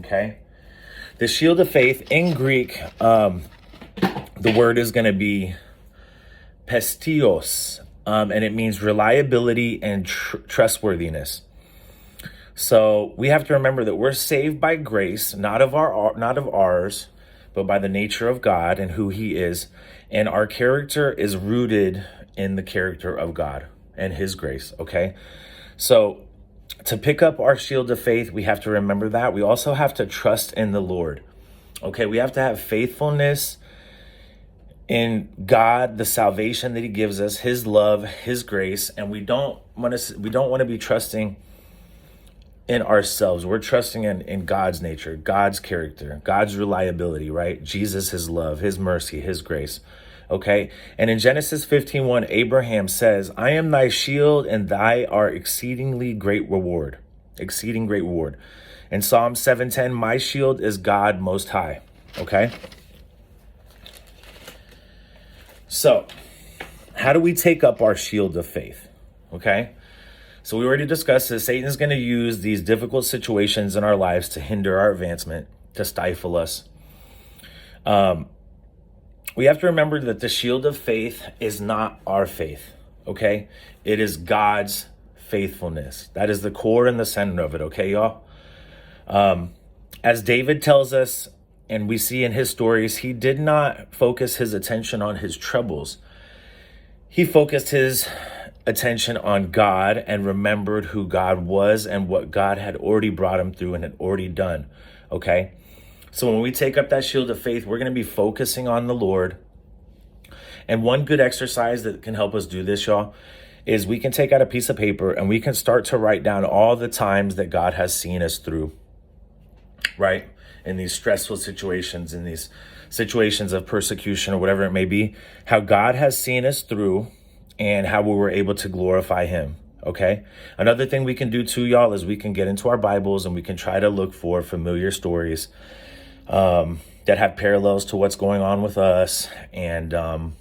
okay? The shield of faith in Greek, the word is going to be pistios, and it means reliability and trustworthiness. So we have to remember that we're saved by grace, not of ours, but by the nature of God and who he is. And our character is rooted in the character of God and his grace, okay? So to pick up our shield of faith, we have to remember that. We also have to trust in the Lord, okay? We have to have faithfulness in God, the salvation that he gives us, his love, his grace, and we don't want to be trusting in ourselves. We're trusting in God's nature, God's character, God's reliability, right? Jesus, his love, his mercy, his grace. Okay. And in Genesis 15:1, Abraham says, I am thy shield and thy are exceeding great reward. In Psalm 7:10, my shield is God most high. Okay. So how do we take up our shield of faith? Okay. So we already discussed that Satan is going to use these difficult situations in our lives to hinder our advancement, to stifle us. We have to remember that the shield of faith is not our faith, okay? It is God's faithfulness. That is the core and the center of it, okay, y'all? As David tells us, and we see in his stories, he did not focus his attention on his troubles. He focused his attention on God and remembered who God was and what God had already brought him through and had already done. Okay. So when we take up that shield of faith, we're going to be focusing on the Lord. And one good exercise that can help us do this, y'all, is we can take out a piece of paper and we can start to write down all the times that God has seen us through, right? In these stressful situations, in these situations of persecution or whatever it may be, how God has seen us through and how we were able to glorify him, okay? Another thing we can do too, y'all, is we can get into our Bibles and we can try to look for familiar stories that have parallels to what's going on with us. And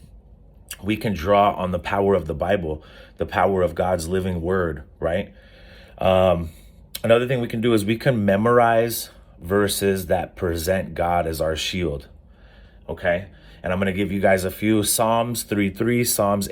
we can draw on the power of the Bible, the power of God's living word, right? Another thing we can do is we can memorize verses that present God as our shield, okay? And I'm going to give you guys a few. Psalms 3:3, Psalms 8.